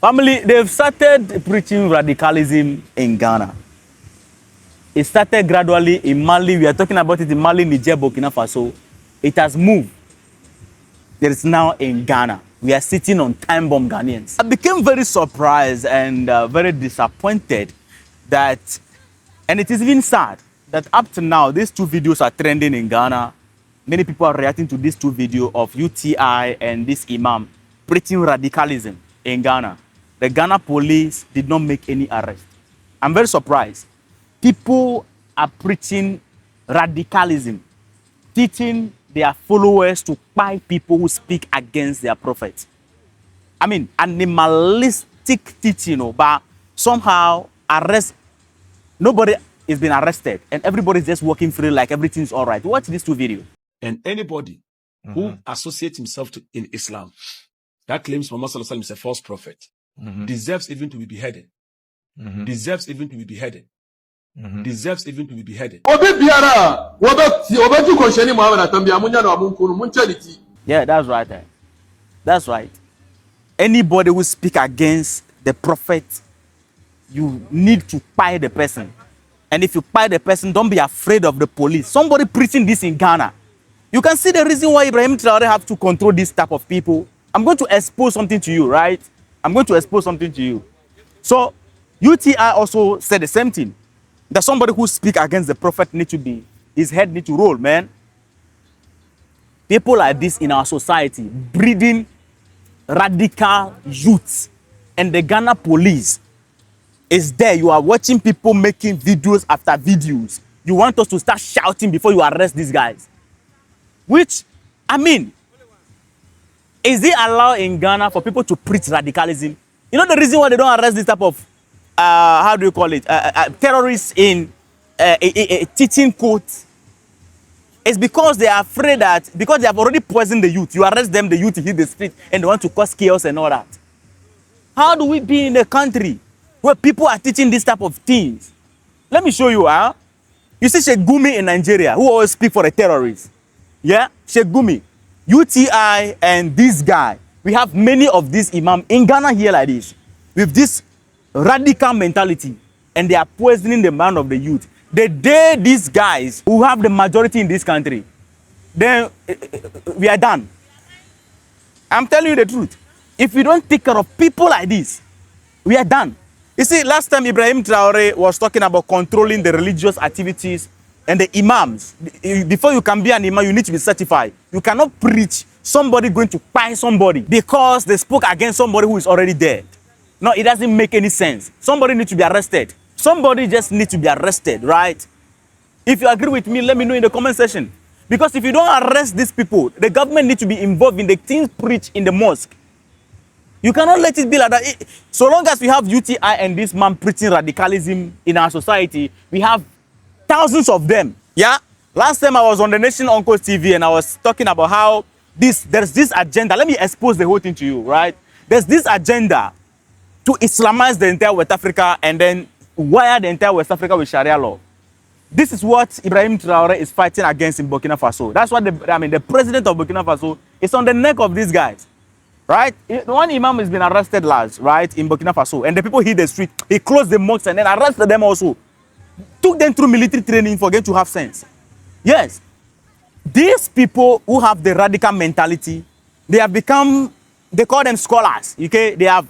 Family, they've started preaching radicalism in Ghana. It started gradually in Mali. We are talking about it in Mali, Niger, Burkina Faso. It has moved. It is now in Ghana. We are sitting on time bomb Ghanaians. I became very surprised and very disappointed that, and it is even sad, that up to now, these two videos are trending in Ghana. Many people are reacting to these two videos of UTI and this imam preaching radicalism in Ghana. The Ghana police did not make any arrest. I'm very surprised. People are preaching radicalism, teaching their followers to buy people who speak against their prophet. I mean, animalistic teaching, but somehow arrest, nobody is being arrested and everybody's just walking free like everything's all right. Watch these two videos. And anybody who associates himself in Islam, that claims Muhammad Sallallahu Alaihi Wasallam is a false prophet, deserves even to be beheaded. Deserves even to be beheaded. Deserves even to be beheaded. Yeah, that's right. That's right. Anybody who speak against the prophet, you need to buy the person. And if you buy the person, don't be afraid of the police. Somebody preaching this in Ghana. You can see the reason why Ibrahim Traoré have to control this type of people. I'm going to expose something to you, right? I'm going to expose something to you. So, UTI also said the same thing. That somebody who speak against the prophet need to be, his head need to roll, man. People like this in our society, breeding radical youths. And the Ghana police is there. You are watching people making videos after videos. You want us to start shouting before you arrest these guys. Which, I mean, is it allowed in Ghana for people to preach radicalism? You know the reason why they don't arrest this type of, how do you call it, terrorists in teaching quotes? It's because they are afraid that, because they have already poisoned the youth, you arrest them, the youth hit the street, and they want to cause chaos and all that. How do we be in a country where people are teaching this type of things? Let me show you, huh? You see Sheikh Gumi in Nigeria, who always speak for the terrorists. Yeah, Sheikh Gumi, UTI, and this guy. We have many of these imams in Ghana here like this, with this radical mentality, and they are poisoning the mind of the youth. The day these guys who have the majority in this country, then we are done. I'm telling you the truth. If we don't take care of people like this, we are done. You see, last time Ibrahim Traoré was talking about controlling the religious activities and the imams. Before you can be an imam, you need to be certified. You cannot preach somebody going to buy somebody because they spoke against somebody who is already dead. No, it doesn't make any sense. Somebody needs to be arrested. Somebody just needs to be arrested, right? If you agree with me, let me know in the comment section. Because if you don't arrest these people, the government needs to be involved in the things preached in the mosque. You cannot let it be like that. So long as we have UTI and this man preaching radicalism in our society, we have thousands of them. Yeah? Last time I was on the Nation Uncles TV and I was talking about how there's this agenda. Let me expose the whole thing to you, right? There's this agenda to Islamize the entire West Africa and then wire the entire West Africa with Sharia law. This is what Ibrahim Traoré is fighting against in Burkina Faso. That's what the president of Burkina Faso is on the neck of these guys. Right? One imam has been arrested last, right, in Burkina Faso, and the people hit the street. He closed the mosques and then arrested them also. Took them through military training for them to have sense. Yes. These people who have the radical mentality, they have become, they call them scholars. Okay? They have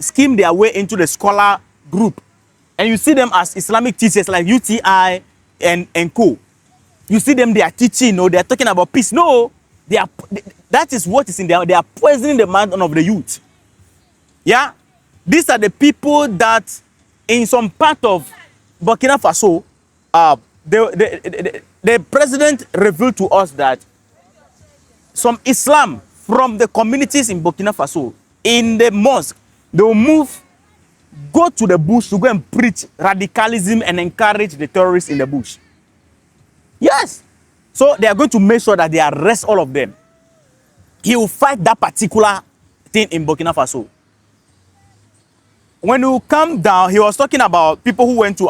schemed their way into the scholar group. And you see them as Islamic teachers like UTI and co. You see them, they are teaching, no, they are talking about peace. No. That is what is in there. They are poisoning the mind of the youth. Yeah? These are the people that in some part of Burkina Faso, the president revealed to us that some Islam from the communities in Burkina Faso, in the mosque, they will go to the bush to go and preach radicalism and encourage the terrorists in the bush. Yes. So they are going to make sure that they arrest all of them. He will fight that particular thing in Burkina Faso. When you come down, he was talking about people who went to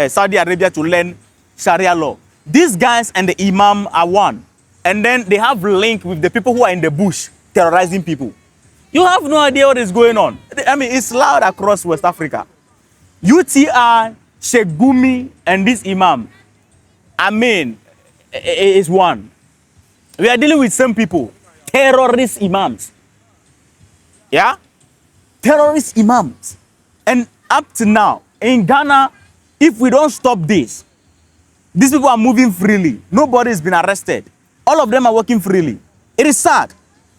Saudi Arabia to learn Sharia law. These guys and the imam are one. And then they have link with the people who are in the bush terrorizing people. You have no idea what is going on. I mean, it's loud across West Africa. UTI, Sheikh Gumi, and this imam, I mean, is one. We are dealing with some people, terrorist imams. Yeah? Terrorist imams. And up to now, in Ghana, if we don't stop this, these people are moving freely. Nobody has been arrested. All of them are working freely. It is sad.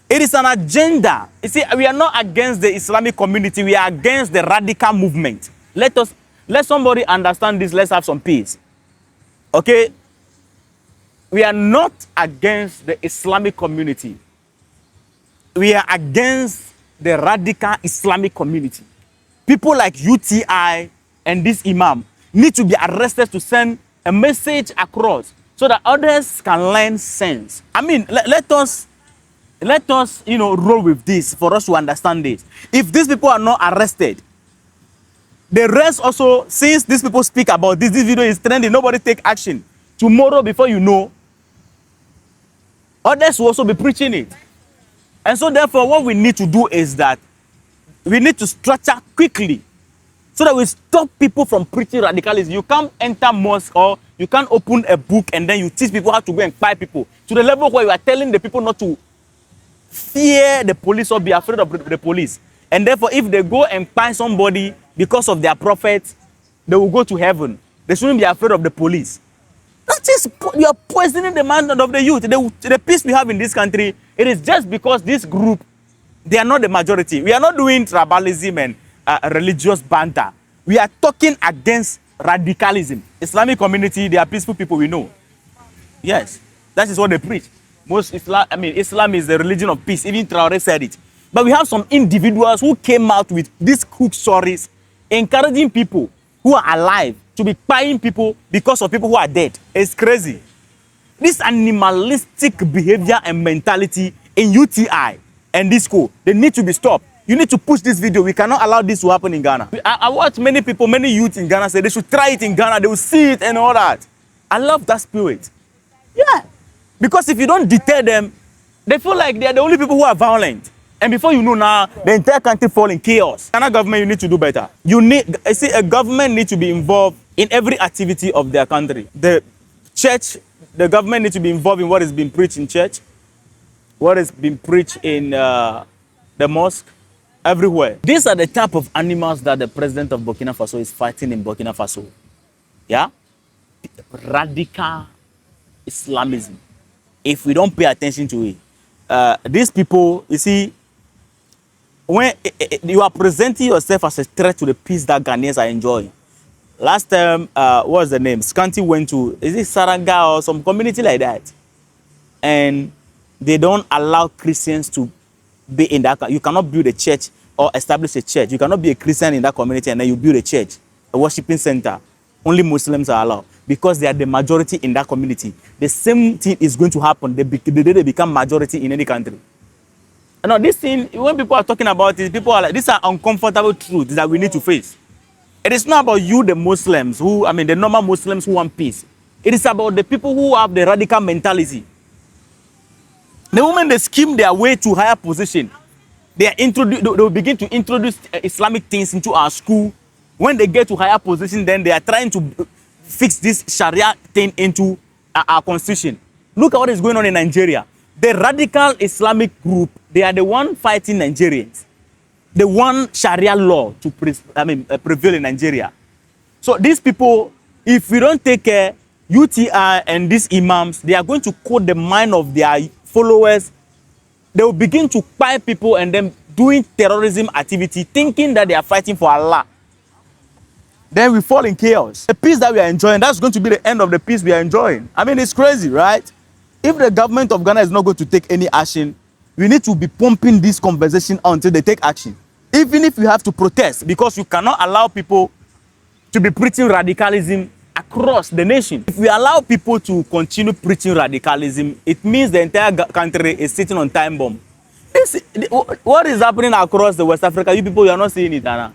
It is an agenda. You see, we are not against the Islamic community. We are against the radical movement. Let somebody understand this. Let's have some peace. Okay? We are not against the Islamic community. We are against the radical Islamic community. People like UTI and this imam need to be arrested to send a message across so that others can learn sense. I mean, let us, roll with this for us to understand this. If these people are not arrested, the rest also, since these people speak about this video is trending, nobody take action. Tomorrow, before you know, others will also be preaching it. And so therefore, what we need to do is that we need to structure quickly so that we stop people from preaching radicalism. You can't enter mosque or you can't open a book and then you teach people how to go and spy people to the level where you are telling the people not to fear the police or be afraid of the police. And therefore, if they go and spy somebody because of their prophet, they will go to heaven. They shouldn't be afraid of the police. That is, you are poisoning the mind of the youth. The peace we have in this country, it is just because this group, they are not the majority. We are not doing tribalism and religious banter. We are talking against radicalism. Islamic community, they are peaceful people, we know. Yes, that is what they preach. Islam is the religion of peace. Even Traoré said it. But we have some individuals who came out with these cook stories, encouraging people who are alive to be buying people because of people who are dead. It's crazy. This animalistic behavior and mentality in UTI and this school, they need to be stopped. You need to push this video. We cannot allow this to happen in Ghana. I watch many people, many youth in Ghana say they should try it in Ghana. They will see it and all that. I love that spirit. Yeah. Because if you don't deter them, they feel like they are the only people who are violent. And before you know now, the entire country fall in chaos. Ghana government, you need to do better. A government needs to be involved in every activity of their country. The church, the government needs to be involved in what is being preached in church, what is being preached in the mosque, everywhere. These are the type of animals that the president of Burkina Faso is fighting in Burkina Faso. Yeah? Radical Islamism. If we don't pay attention to it, these people, you see, when you are presenting yourself as a threat to the peace that Ghanaians are enjoying. Last time, what was the name? Scanty went to, is it Saranga or some community like that? And they don't allow Christians to be in that. You cannot build a church or establish a church. You cannot be a Christian in that community and then you build a church, a worshiping center. Only Muslims are allowed because they are the majority in that community. The same thing is going to happen the day they become majority in any country. Now, this thing, when people are talking about it, people are like, these are uncomfortable truths that we need to face. It is not about you, the Muslims, the normal Muslims who want peace. It is about the people who have the radical mentality. The moment they scheme their way to higher position, they will begin to introduce Islamic things into our school. When they get to higher position, then they are trying to fix this Sharia thing into our constitution. Look at what is going on in Nigeria. The radical Islamic group, they are the one fighting Nigerians. The one Sharia law to prevail in Nigeria. So these people, if we don't take care, UTI and these imams, they are going to code the mind of their followers. They will begin to spy people and then doing terrorism activity, thinking that they are fighting for Allah. Then we fall in chaos. The peace that we are enjoying, that's going to be the end of the peace we are enjoying. I mean, it's crazy, right? If the government of Ghana is not going to take any action, we need to be pumping this conversation until they take action. Even if you have to protest, because you cannot allow people to be preaching radicalism across the nation. If we allow people to continue preaching radicalism, it means the entire country is sitting on time bomb. What is happening across the West Africa? You people, you are not seeing it, Anna.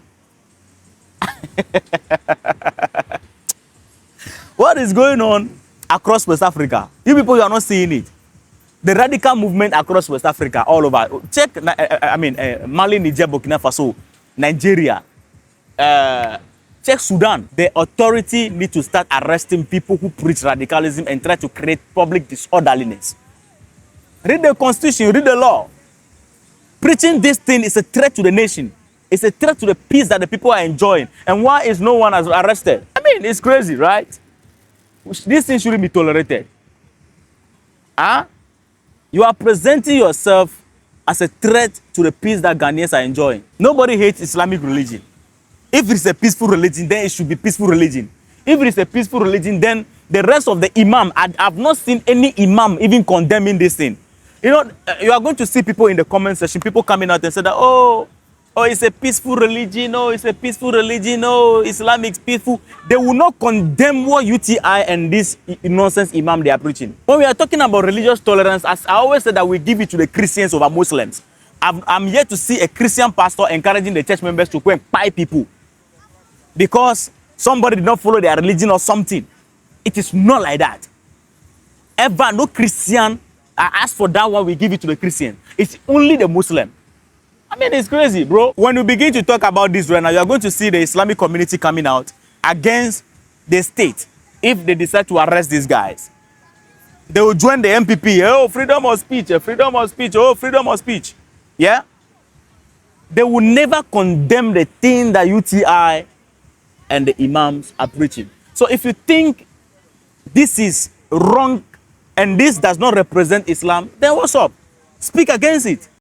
What is going on across West Africa? You people, you are not seeing it. The radical movement across West Africa, all over. Check, Mali, Niger, Burkina Faso, Nigeria. Check Sudan. The authority need to start arresting people who preach radicalism and try to create public disorderliness. Read the constitution, read the law. Preaching this thing is a threat to the nation. It's a threat to the peace that the people are enjoying. And why is no one arrested? I mean, it's crazy, right? This thing shouldn't be tolerated. Huh? You are presenting yourself as a threat to the peace that Ghanaians are enjoying. Nobody hates Islamic religion. If it's a peaceful religion, then it should be peaceful religion. If it is a peaceful religion, then the rest of the imam, I've not seen any imam even condemning this thing. You know, you are going to see people in the comment section, people coming out and say that, oh, it's a peaceful religion, oh, it's a peaceful religion, oh, Islam is peaceful. They will not condemn what UTI and this nonsense imam they are preaching. When we are talking about religious tolerance, as I always said that we give it to the Christians over Muslims. I'm yet to see a Christian pastor encouraging the church members to go and pie people because somebody did not follow their religion or something. It is not like that. Ever, no Christian ask for that one, we give it to the Christian. It's only the Muslim. I mean, it's crazy, bro. When you begin to talk about this right now, you're going to see the Islamic community coming out against the state if they decide to arrest these guys. They will join the MPP. Oh, freedom of speech, freedom of speech, oh, freedom of speech. Yeah? They will never condemn the thing that UTI and the imams are preaching. So if you think this is wrong and this does not represent Islam, then what's up? Speak against it.